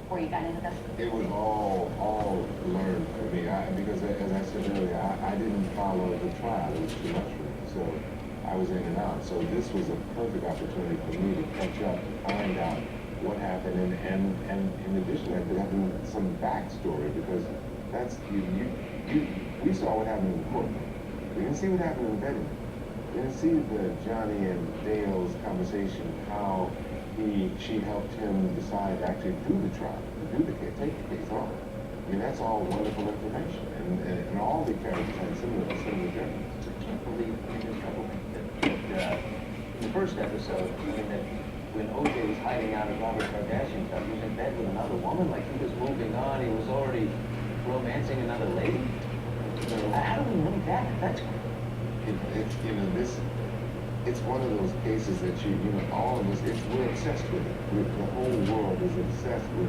before you got into this? It was all learned for me. Because as I said earlier, I didn't follow the trial. It was too much for me. So I was in and out. So this was a perfect opportunity for me to catch up, to find out what happened, and in addition to that, having some backstory, because that's we saw what happened in the courtroom. We didn't see what happened in the bedroom. We didn't see the Johnny and Dale's conversation, how she helped him decide to actually do the trial, to do the case, take the case on. I mean, that's all wonderful information, and all the characters had similar journeys. I can't believe, I mean, there's a couple things that in the first episode, I mean, that when O.J. was hiding out at Robert Kardashian's house, he was in bed with another woman, like he was moving on, he was already romancing another lady. How do we know that? That's it's one of those cases that all of us, we're obsessed with it. The whole world is obsessed with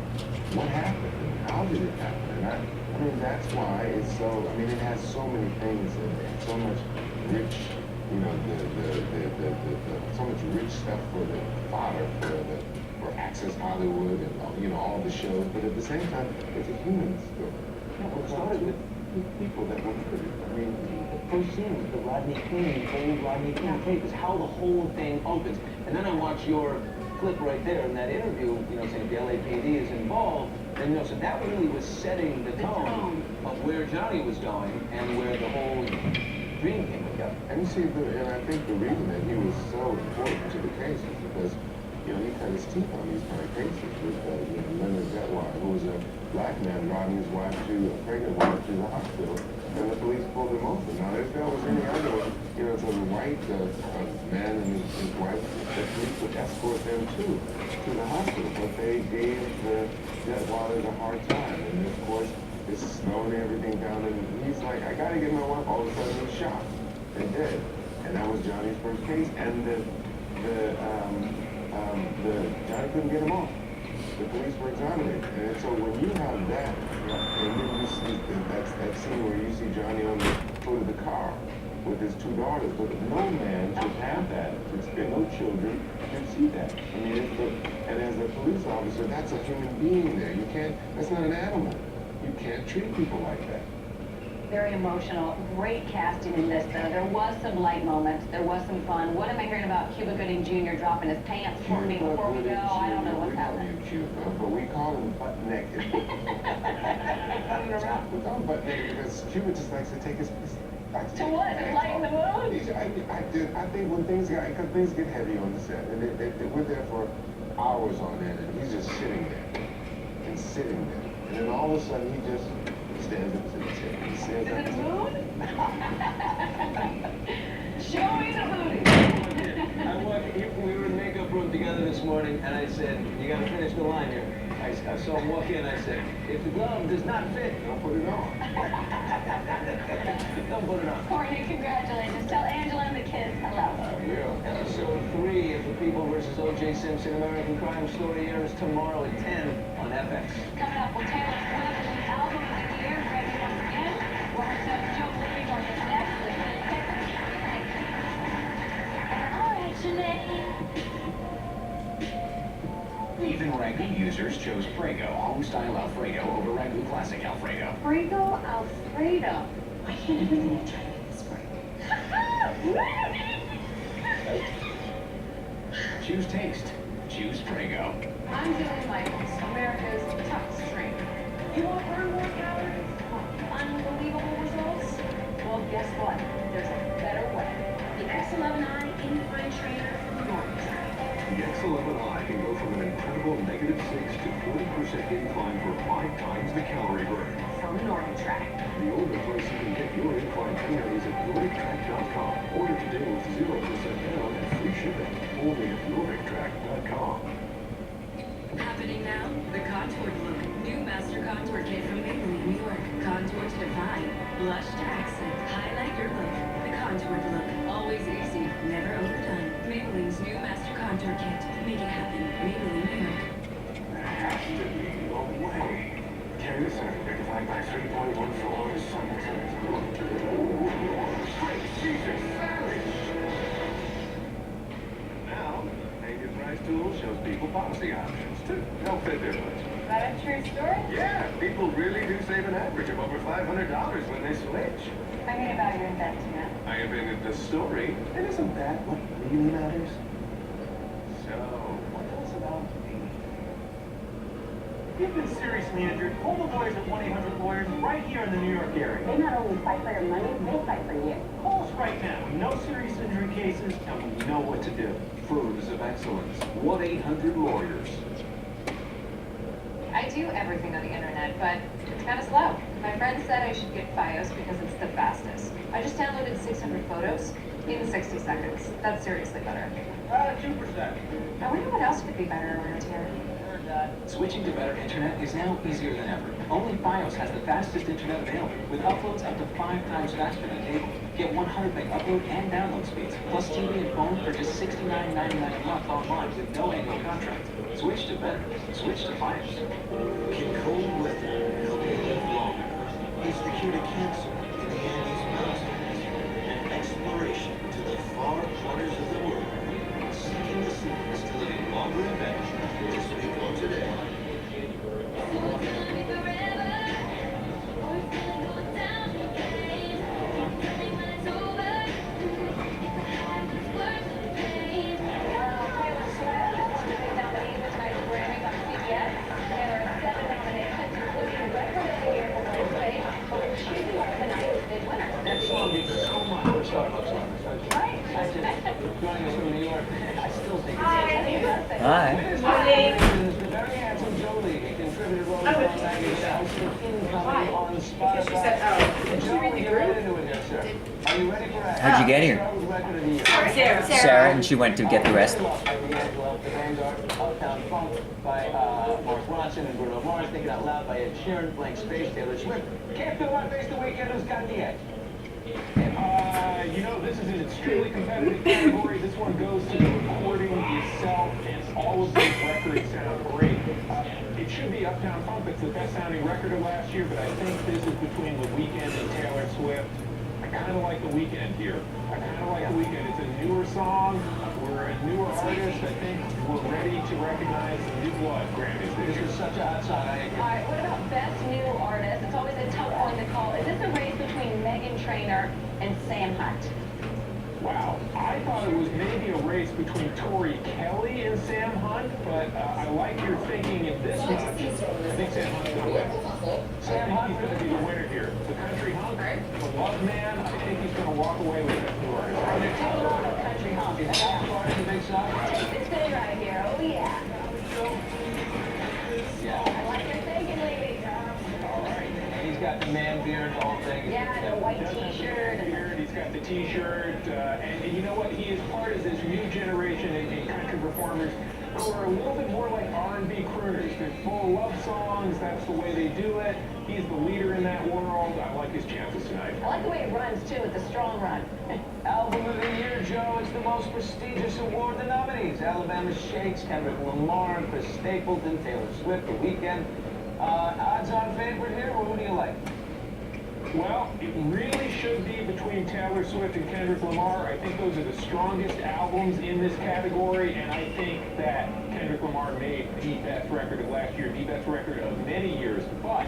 what happened and how did it happen. And I mean, that's why it's so, I mean, it has so many things in it, so much rich, so much rich stuff for the fodder, for Access Hollywood and, all the shows. But at the same time, it's a human story. it started with People that were murdered. I mean, first scene was the Rodney King, old Rodney King tape, is how the whole thing opens. And then I watch your clip right there in that interview, saying the LAPD is involved. And so that really was setting the tone of where Johnny was going and where the whole dream came together. and you see, and I think the reason that he was so important to the case is because, he cut his teeth on these kind of cases with, Leonard Detweiler, who was a black man driving his wife a pregnant wife to the hospital, and the police pulled him over. Now, if there was any other, so the white man and his wife, the police would escort them to the hospital, but they gave the Detweilers a hard time, and of course, it's snowing everything down, and he's like, I gotta get my wife. All of a sudden, he's shot and dead, and that was Johnny's first case, and Johnny couldn't get him off. The police were exonerated. And so when you have that, and then you see that scene where you see Johnny on the foot of the car with his two daughters, but no man should have that. No children should see that. I mean, and as a police officer, that's a human being there. That's not an animal. You can't treat people like that. Very emotional. Great casting in this, though. There was some light moments. There was some fun. What am I hearing about Cuba Gooding Jr. dropping his pants for me before we go? I don't know what's happening. But we call him butt naked. We call him butt naked because Cuba just likes to take his. To what? To lighten the mood? I think when things get heavy on the set, and we're there for hours on end, and he's just sitting there, and then all of a sudden he just stands up to the chair. Is it a mood? Show me the booty. We were in the makeup room together this morning, and I said, you gotta finish the line here. I saw him walk in, I said, if the glove does not fit, Don't put it on. don't put it on. Courtney, congratulations. Tell Angela and the kids hello. Episode 3 of The People vs. O.J. Simpson American Crime Story airs tomorrow at 10 on FX. Coming up, will Taylor Swift and the album of the year ready once again? Robert Jones, Joe Louis on this next. All right, Sinead. Even Ragu users chose Prego Home-Style Alfredo over Ragu Classic Alfredo. Frigo Alfredo. I can't even believe trying to get this right. Choose taste. Choose Prego. I'm Julie Michaels, America's toughest trainer. You want to burn more calories? Unbelievable results? Well, guess what? There's a better way. The X11i Incline Trainer from NordicTrack. The X11i can go from an incredible -6 to 40% incline for 5 times the calorie burn. From NordicTrack. The only place you can get your incline trainer is at NordicTrack.com. Order today with 0% down and free shipping. Only at NordicTrack.com. Happening now, the contoured look. New Master Contour Kit from Maybelline, New York. Contour to define, blush to accent, highlight your look. The contoured look, always easy, never overdone. Maybelline's new Master Contour Kit. Make it happen. Maybelline, New York. There has to be a way. Carry this out, rectified by 3.1 floors. Great Jesus, savage! Now, Naked Price Tool shows people policy options, too. They'll fit their budget. Better true story? Yeah, people really do save an average of over $500 when they switch. I mean about your invention. I invented the story, and isn't that what really matters? So, what else about me? You've been seriously injured. Call the lawyers at 1-800-Lawyers right here in the New York area. They not only fight for your money, they fight for you. Call us right now. No serious injury cases, and we know what to do. Fruits of excellence. 1-800-Lawyers. I do everything on the internet, but it's kind of slow. My friend said I should get Fios because it's the fastest. I just downloaded 600 photos in 60 seconds. That's seriously better. 2%. I wonder what else could be better around here. Switching to better internet is now easier than ever. Only Fios has the fastest internet available, with uploads up to 5 times faster than cable. Get 100 meg upload and download speeds, plus TV and phone for just $69.99 a month online with no annual contract. Switch to better. Switch to Fios. Can cold weather help you live longer? Is the cure to cancer in the Andes Mountains? An exploration to the far corners of the world, seeking the secrets to living longer and better. This week on Today. That song gets so much. We're Starbucks on this. I just, joining us from New York, I still think it's Hi. the very handsome Jolie, a contributor role in Magazine, incoming on Spotify. Jolie, get right into it here, sir. Are you ready for that? How'd you get here? Sarah, and she went to get the rest. The Vanguard, Uptown Funk by Mark Ronson and Bruno Mars, Thinking Out Loud by Ed Sheeran, Blank Space, Taylor Swift. Can't feel my face the weekend, who's got the edge? You know, this is an extremely competitive category. This one goes to the recording itself, and all of these records sound great. It should be Uptown Funk. It's the best sounding record of last year, but I think this is between The Weeknd and Taylor Swift. I kind of like The Weeknd here. I kind of like The Weeknd. It's a newer song. We're a newer artist. I think we're ready to recognize the new blood Grammys this This year. is such a hot song. I agree. All right, what about best new artist? It's always a tough one to call. Is this a race between Meghan Trainor and Sam Hunt? Wow, I thought it was maybe a race between Tori Kelly and Sam Hunt, but I like your thinking in this much. I think Sam Hunt's going to win. Sam I think Hunt he's going to be the winner here. The country hunk, the love man, I think he's going to walk away with that new artist. From the tail of the country hunk. Is that part of the big song? It's good right here. Oh, yeah. Yeah. I like your thinking, lady. All right. And he's got the man beard, the whole thing. Yeah, the white Doesn't t-shirt. beard, he's got the t-shirt, and you know what? He is part of this new generation in country performers who are a little bit more like R&B crooners. They're full of love songs. That's the way they do it. He's the leader in that world. I like his chances tonight. I like the way it runs, too. It's a strong run. Album of the Year, Joe. It's the most prestigious award. The nominees: Alabama Shakes, Kendrick Lamar, Chris Stapleton, Taylor Swift, The Weeknd. Odds-on favorite here, or who do you like? Well, it really should be between Taylor Swift and Kendrick Lamar. I think those are the strongest albums in this category, and I think that Kendrick Lamar made the best record of last year, the best record of many years. But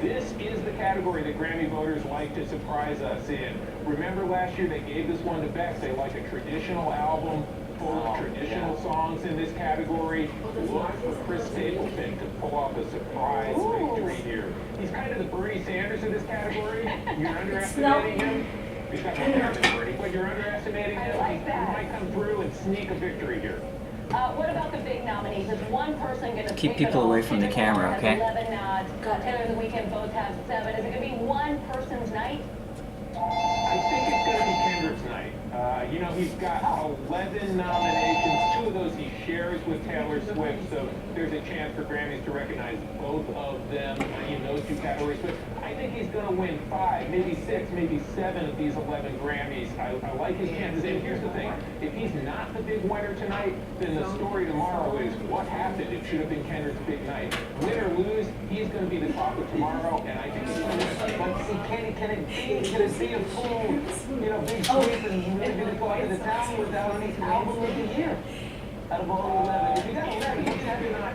this is the category that Grammy voters like to surprise us in. Remember last year they gave this one to Beck. They like a traditional album full of traditional songs in this category. Look for Chris Stapleton to pull off a surprise victory here. He's kind of the Bernie Sanders of this category. You're underestimating him. He's got more hair than Bernie, but you're underestimating him. I like that. He might come through and sneak a victory here. What about the big nominees? Is one person going to Keep people away from the camera, okay? 11 nods. Taylor and The Weeknd both have 7. Is it going to be one person's night? I think it's going to be Kendrick's night. You know, he's got 11 nominations. 2 of those he shares with Taylor Swift, so there's a chance for Grammys to recognize both of them in those 2 categories. But I think he's going to win 5, maybe 6, maybe 7 of these 11 Grammys. I like his chances. And here's the thing. If he's not the big winner tonight, then the story tomorrow is what happened. It should have been Kendrick's big night. Win or lose, he's going to be the talk of tomorrow, and I think he's going to win. But see, can it be a full, big sweep and really be the talk of the town without any album of the year? Out of all the 11, if you got 11,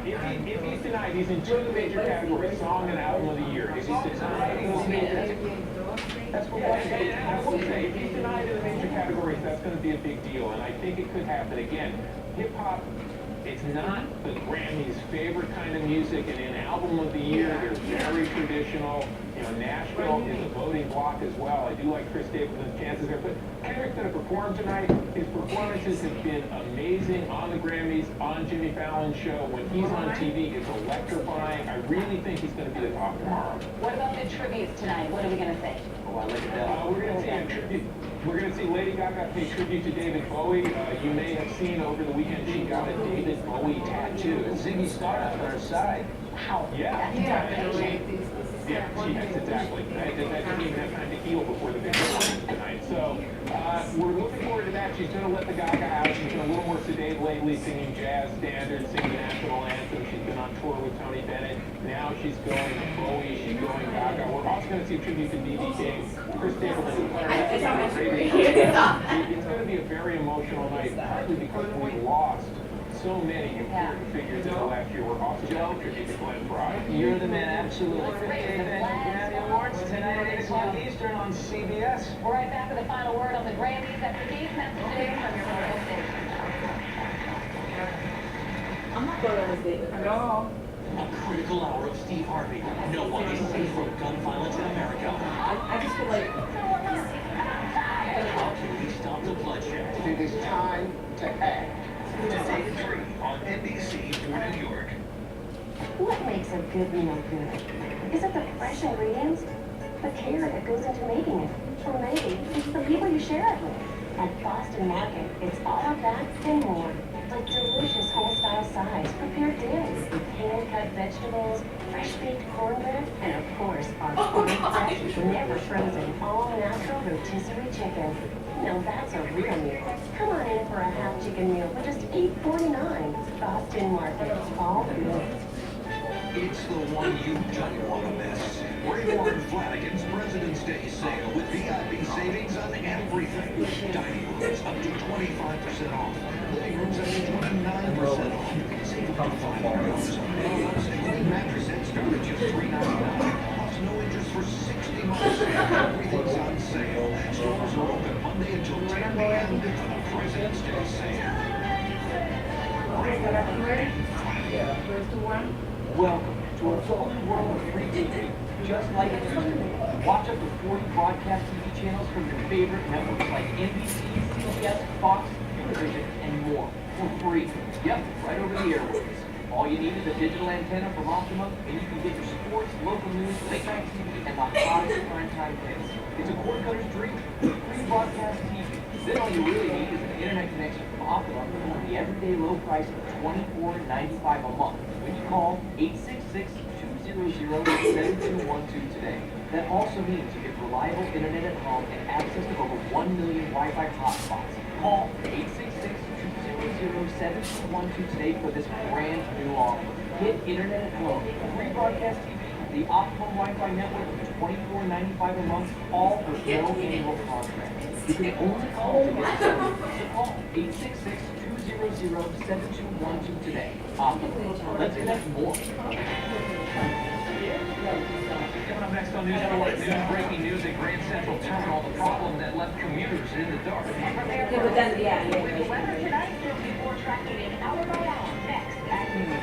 you have If he's denied, he's in two major categories, song and album of the year. If he's denied, he will be that's what and I will say, if he's denied in the major categories, that's going to be a big deal, and I think it could happen again. Hip-hop, it's not the Grammys' favorite kind of music, and in album of the year, they're very traditional. You know, Nashville is a voting block as well. I do like Chris Stapleton's chances there, but Kendrick's going to perform tonight. His performances have been amazing on the Grammys, on Jimmy Fallon's show. When he's on TV, it's electrifying. I really think he's going to be the talk tomorrow. What about the tributes tonight? What are we gonna say? Oh, I like that. We're going to see a tribute. We're going to see Lady Gaga pay tribute to David Bowie. You may have seen over the weekend she got a David Bowie tattoo. Ziggy Stardust on her side. Wow. Yeah. Yeah, yes, exactly. That didn't even have time to heal before the big performance tonight. So we're looking forward to that. She's going to let the Gaga out. She's been a little more sedate lately, singing jazz standards, singing the national anthem. She's been on tour with Tony Bennett. Now she's going Bowie. She's going Gaga. We're also going to see a tribute to B.B. King. Chris Stapleton. It's going to be a very emotional night, partly because we lost so many important figures in the last year. We're also going to tribute to Glenn Fry. You're the man, absolutely. 58th Annual Grammy Awards tonight at 8 o'clock Eastern on CBS. We're right back with the final word on the Grammys after these messages from your local station. I'm not going on this date at all. A critical hour of Steve Harvey. No one is safe from gun violence in America. I just feel like How can we stop the bloodshed? It is time to act. Today at 3 on NBC for New York. What makes a good meal good? Is it the fresh ingredients? The care that goes into making it? Or maybe it's the people you share it with? At Boston Market, it's all of that and more. Like delicious whole-style sides, prepared dishes, with hand-cut vegetables, fresh-baked cornbread, and of course, our fresh, never frozen, all-natural rotisserie chicken. Now that's a real meal. Come on in for a half chicken meal for just $8.49. Boston Market, all good. It's the one you don't want to miss. Raymour and Flanagan's President's Day sale with VIP savings on everything. Dining rooms up to 25% off. Living rooms up to 29% off. Save up to $500 on pillows. Queen mattress sets start at just $3.99. Plus no interest for 60 months. Everything's on sale. Stores are open Monday until 10 p.m. for the President's Day sale. Welcome to a whole world of free TV, just like it used to be. Watch up to 40 broadcast TV channels from your favorite networks like NBC, CBS, Fox, Univision, and more for free. Yep, right over the airwaves. All you need is a digital antenna from Optimum, and you can get your sports, local news, late night TV, and the hottest primetime hits. It's a cord cutter's dream. Free broadcast TV. Then all you really need is an internet connection from Optimum for the everyday low price of $24.95 a month when you call 866-200-7212 today. That also means you get reliable internet at home and access to over 1 million Wi-Fi hotspots. Call 866-200-7212 today for this brand new offer. Get internet at home, free broadcast TV, the Optimum Wi-Fi network for $24.95 a month, all for no annual contract. You can only call to get started. So call 866-200-7212 today. Optimum. Let's connect more. Coming up next on News Alert, breaking news at Grand Central Terminal, the problem that left commuters in the dark. With the weather tonight, there'll be more tracking in hour by hour. Next at noon.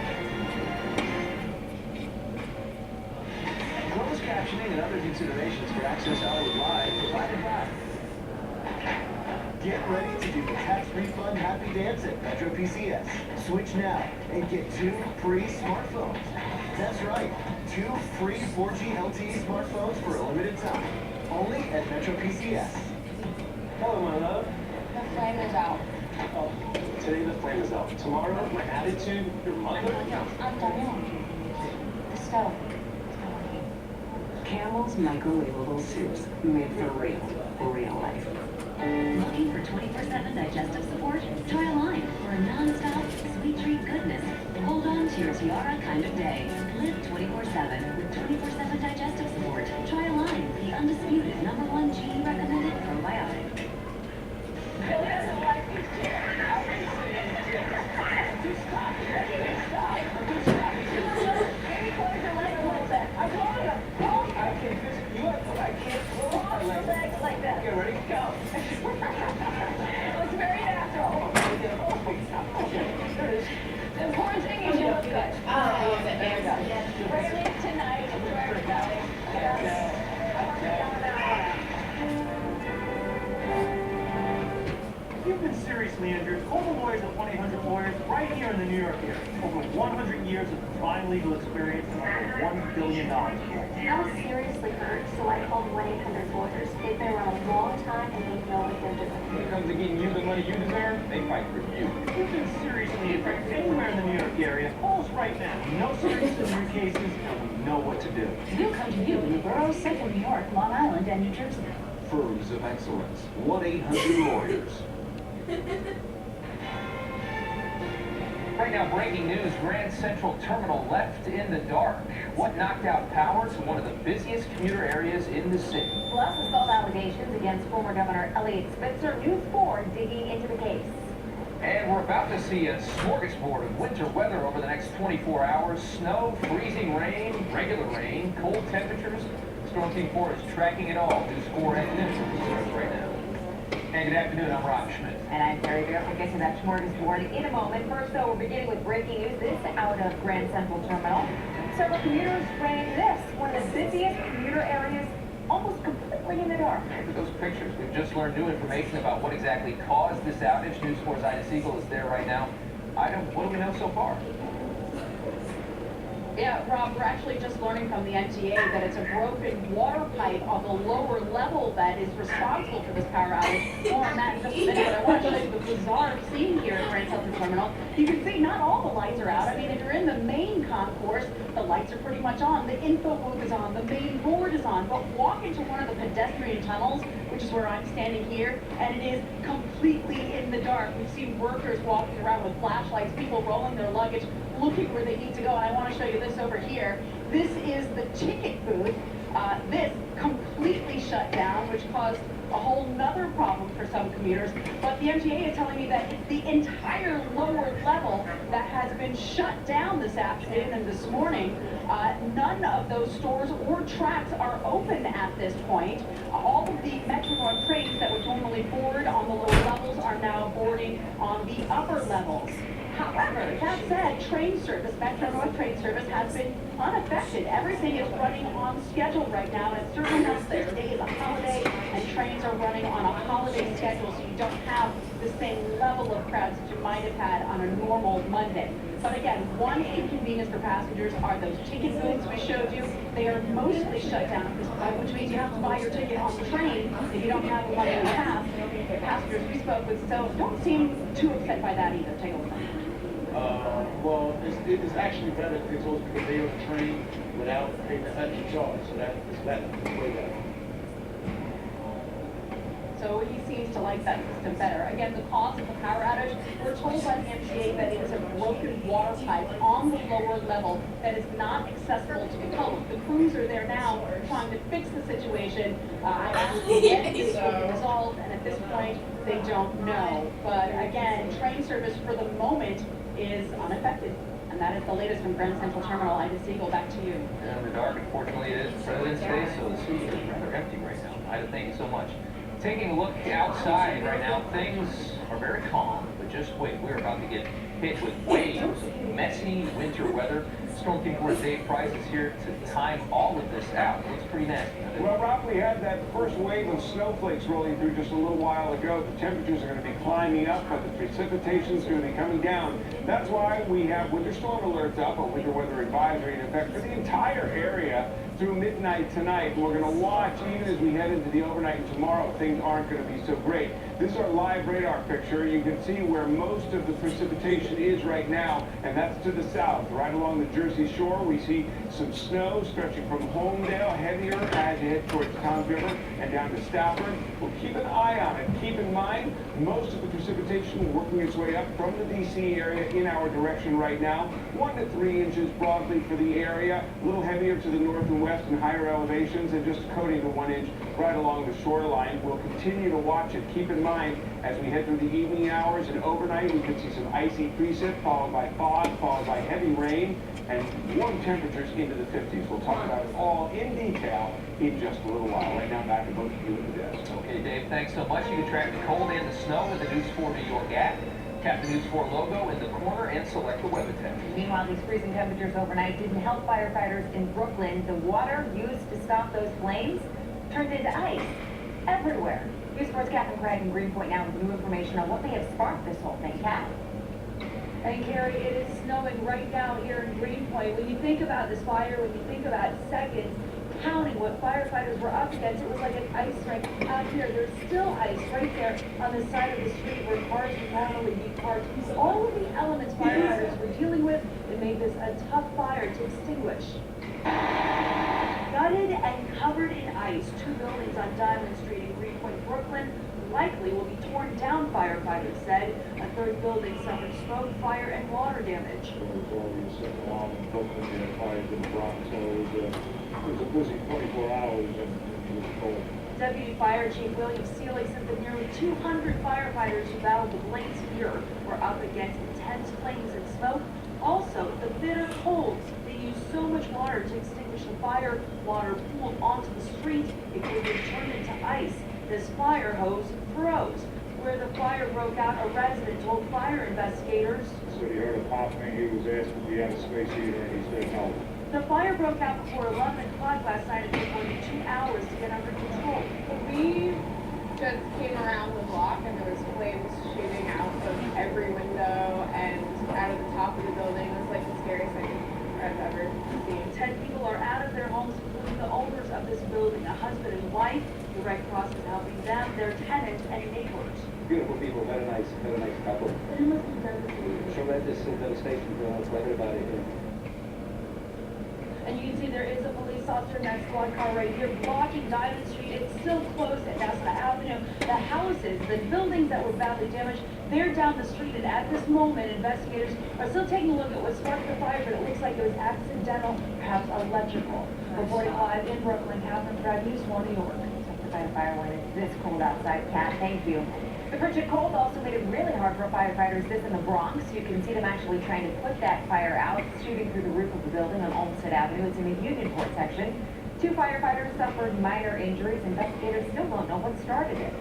Closed captioning and other considerations for Access Hollywood Live provided by. Get ready to do the tax refund happy dance at Metro PCS. Switch now and get 2 free smartphones. That's right, 2 free 4G LTE smartphones for a limited time. Only at Metro PCS. Hello, my love. The flame is out. Oh, today the flame is out. Tomorrow, my attitude, your mother. I'm done. The stove. Camel's microwavable soups made for real life. Looking for 24/7 digestive support? Try a line for a non-stop, sweet treat goodness. Hold on to your tiara kind of day. Live 24/7 with 24/7 digestive support. Try a line, the undisputed #1 GE recommended probiotic. seriously injured, call the lawyers at 1-800-Lawyers right here in the New York area. Over 100 years of combined legal experience and over $1 billion. I was seriously hurt, so I called 1-800-Lawyers. They've been around a long time and they know what they're doing. When it comes to getting you the money you deserve, they fight for you. If you've been seriously injured anywhere in the New York area, call us right now. We know serious injury cases and we know what to do. We'll come to you in the boroughs, Central New York, Long Island, and New Jersey. Firms of excellence. 1-800-Lawyers. Right now, breaking news, Grand Central Terminal left in the dark. What knocked out power to one of the busiest commuter areas in the city? Plus, assault allegations against former Governor Elliott Spitzer. News 4 digging into the case. And we're about to see a smorgasbord of winter weather over the next 24 hours. Snow, freezing rain, regular rain, cold temperatures. Storm Team 4 is tracking it all. News 4 at noon starts right now. And good afternoon, I'm Rob Schmidt. And I'm Terry Bear. We'll get to that smorgasbord in a moment. First, though, we're beginning with breaking news. This out of Grand Central Terminal. Several commuters ran this, one of the busiest commuter areas, almost completely in the dark. Look at those pictures. We've just learned new information about what exactly caused this outage. News 4's Ida Siegel is there right now. Ida, what do we know so far? Yeah, Rob, we're actually just learning from the MTA that it's a broken water pipe on the lower level that is responsible for this power outage. More on that in just a minute, but I want to show you the bizarre scene here at Grand Central Terminal. You can see not all the lights are out. I mean, if you're in the main concourse, the lights are pretty much on. The info booth is on. The main board is on. But walk into one of the pedestrian tunnels, which is where I'm standing here, and it is completely in the dark. We've seen workers walking around with flashlights, people rolling their luggage, looking where they need to go. And I want to show you this over here. This is the ticket booth. This completely shut down, which caused a whole nother problem for some commuters. But the MTA is telling me that it's the entire lower level that has been shut down this afternoon and this morning. None of those stores or tracks are open at this point. All of the Metro North trains that would normally board on the lower levels are now boarding on the upper levels. However, that said, train service, Metro North train service, has been unaffected. Everything is running on schedule right now, and certainly not that today is a holiday and trains are running on a holiday schedule, so you don't have the same level of crowds that you might have had on a normal Monday. But again, one inconvenience for passengers are those ticket booths we showed you. They are mostly shut down at this point, which means you have to buy your ticket on the train if you don't have the money in the pass. The passengers we spoke with so don't seem too upset by that either. Take a look. Well, it's actually better because those because they on the train without paying the extra charge, so that is better. It's way better. So he seems to like that system better. Again, the cause of the power outage, we're told by the MTA that it is a broken water pipe on the lower level that is not accessible to the public. The crews are there now trying to fix the situation. I asked when this will be resolved, and at this point, they don't know. But again, train service for the moment is unaffected. And that is the latest from Grand Central Terminal. Ida Siegel, back to you. Yeah, in the dark, unfortunately, it is President's Day, so the city is rather empty right now. Ida, thank you so much. Taking a look outside right now, things are very calm, but just wait, we're about to get hit with waves of messy winter weather. Storm Team 4's Dave Price is here to time all of this out. It looks pretty nasty. Well, Rob, we had that first wave of snowflakes rolling through just a little while ago. The temperatures are going to be climbing up, but the precipitation is going to be coming down. That's why we have winter storm alerts up, a winter weather advisory in effect for the entire area through midnight tonight. We're going to watch even as we head into the overnight and tomorrow. Things aren't going to be so great. This is our live radar picture. You can see where most of the precipitation is right now, and that's to the south. Right along the Jersey Shore, we see some snow stretching from Homedale, heavier as you head towards Tom's River and down to Stafford. We'll keep an eye on it. Keep in mind, most of the precipitation working its way up from the D.C. area in our direction right now. 1 to 3 inches broadly for the area, a little heavier to the north and west and higher elevations, and just a coating to 1 inch right along the shoreline. We'll continue to watch it. Keep in mind, as we head through the evening hours and overnight, we could see some icy precip, followed by fog, followed by heavy rain, and warm temperatures into the 50s. We'll talk about it all in detail in just a little while. Right now, back to both of you at the desk. Okay, Dave, thanks so much. You can track the cold and the snow with the News 4 New York app. Tap the News 4 logo in the corner and select the weather tab. Meanwhile, these freezing temperatures overnight didn't help firefighters in Brooklyn. The water used to stop those flames turned into ice everywhere. News Sports Captain Craig in Greenpoint now with new information on what may have sparked this whole thing. Kat? And Carrie, it is snowing right now here in Greenpoint. When you think about this fire, when you think about seconds, counting what firefighters were up against, it was like an ice rink out here. There's still ice right there on the side of the street where cars would normally be parked. So all of the elements firefighters were dealing with, it made this a tough fire to extinguish. Gutted and covered in ice, two buildings on Diamond Street in Greenpoint, Brooklyn, likely will be torn down, firefighters said. A third building suffered smoke, fire, and water damage. There was already sitting around in Brooklyn, we had fires in the Bronx, so it was a busy 24 hours and it was cold. Deputy Fire Chief William Seeley said that nearly 200 firefighters who battled the blaze here were up against intense flames and smoke. Also, the bitter colds. They used so much water to extinguish the fire. Water pooled onto the street. It quickly turned into ice. This fire hose froze. Where the fire broke out, a resident told fire investigators. So he heard a popping, he was asked if he had a space heater, and he said no. The fire broke out before 11 o'clock last night and took more than 2 hours to get under control. We just came around the block and there was flames shooting out of every window and out of the top of the building. It was like the scariest thing I've ever seen. 10 people are out of their homes, including the owners of this building, a husband and wife. The Red Cross is helping them, their tenants, and neighbors. Beautiful people, very nice couple. It must be devastating. Tremendous devastation for everybody here. And you can see there is a police officer in that squad car right here blocking Diamond Street. It's still closed at Nassau Avenue. The houses, the buildings that were badly damaged, they're down the street. And at this moment, investigators are still taking a look at what sparked the fire, but it looks like it was accidental, perhaps electrical. Reporting live in Brooklyn, Catherine Fred, News 1 New York. To fight a fire when it's this cold outside. Kat, thank you. The frigid cold also made it really hard for firefighters this in the Bronx. You can see them actually trying to put that fire out, shooting through the roof of the building on Olmsted Avenue. It's in the Unionport section. 2 firefighters suffered minor injuries. Investigators still don't know what started it.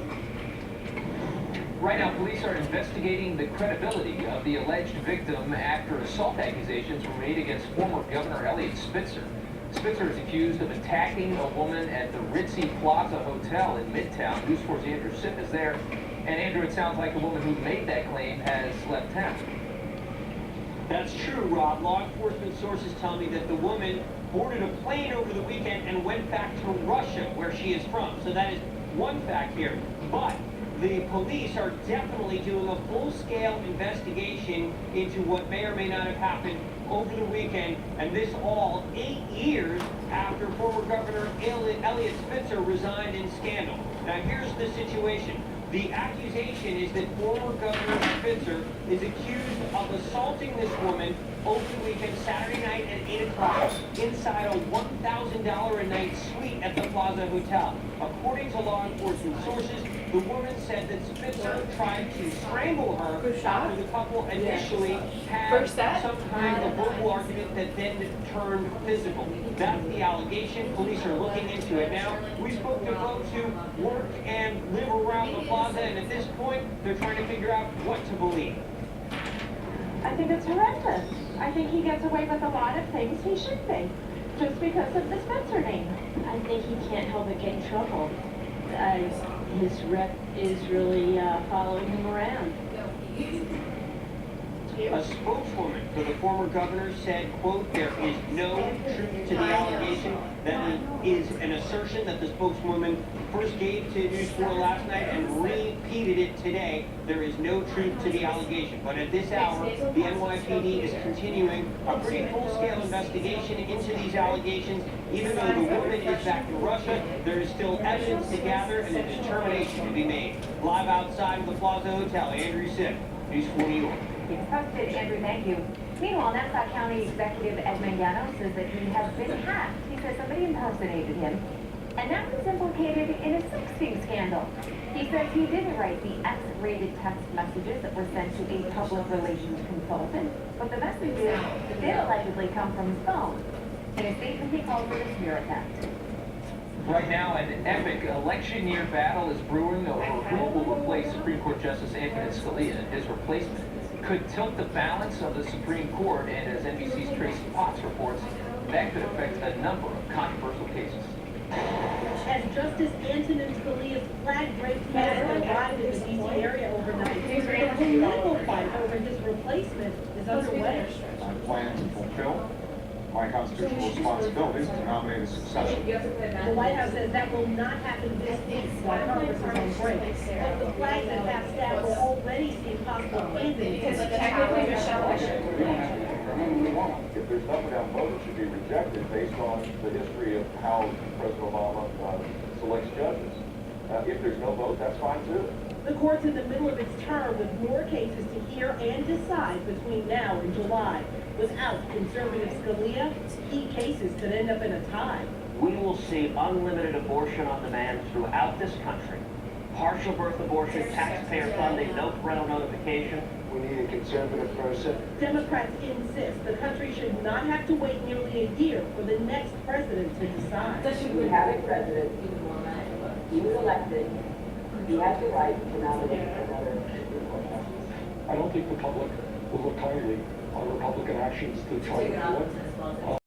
Right now, police are investigating the credibility of the alleged victim after assault accusations were made against former Governor Eliot Spitzer. Spitzer is accused of attacking a woman at the Ritzy Plaza Hotel in Midtown. News 4's Andrew Sipp is there. And Andrew, it sounds like the woman who made that claim has left town. That's true, Rob. Law enforcement sources tell me that the woman boarded a plane over the weekend and went back to Russia, where she is from. So that is one fact here. But the police are definitely doing a full-scale investigation into what may or may not have happened over the weekend, and this all 8 years after former Governor Eliot Spitzer resigned in scandal. Now here's the situation. The accusation is that former Governor Spitzer is accused of assaulting this woman over the weekend, Saturday night at 8 o'clock, inside a $1,000 a night suite at the Plaza Hotel. According to law enforcement sources, the woman said that Spitzer tried to strangle her after the couple initially had some kind of verbal argument that then turned physical. That's the allegation. Police are looking into it now. We spoke to folks who work and live around the plaza, and at this point, they're trying to figure out what to believe. I think it's horrendous. I think he gets away with a lot of things he should be, just because of the Spencer name. I think he can't help but get in trouble. His rep is really following him around. A spokeswoman for the former governor said, quote, there is no truth to the allegation. That is an assertion that the spokeswoman first gave to News 4 last night and repeated it today. There is no truth to the allegation. But at this hour, the NYPD is continuing a pretty full-scale investigation into these allegations. Even though the woman is back in Russia, there is still evidence to gather and a determination to be made. Live outside of the Plaza Hotel, Andrew Sipp, News 4 New York. Keep posted, Andrew, thank you. Meanwhile, Nassau County Executive Ed Mangano says that he has been hacked. He says somebody impersonated him, and now he's implicated in a sexting scandal. He says he didn't write the X-rated text messages that were sent to a public relations consultant, but the messages did allegedly come from his phone. In a statement, he called it a smear attempt. Right now, an epic election year battle is brewing over who will replace Supreme Court Justice Antonin Scalia, and his replacement could tilt the balance of the Supreme Court, and as NBC's Tracy Potts reports, that could affect a number of controversial cases. As Justice Antonin Scalia's flag draped mask arrived in the D.C. area overnight. The political fight over his replacement is underway. I plan to fulfill my constitutional responsibilities to nominate a successor. The White House says that will not happen this week while Congress is on break. But the flags and half staff will already see possible candidates. We don't have to confirm who we want. If there's no down vote, it should be rejected based on the history of how President Obama selects judges. If there's no vote, that's fine too. The court's in the middle of its term with more cases to hear and decide between now and July. Without conservative Scalia, key cases could end up in a tie. We will see unlimited abortion on demand throughout this country. Partial birth abortion, taxpayer funding, no parental notification. We need a conservative person. Democrats insist the country should not have to wait nearly a year for the next president to decide. We have a president. He was elected. He has the right to nominate another Republican. I don't think the public will look kindly on Republican actions to try to do it.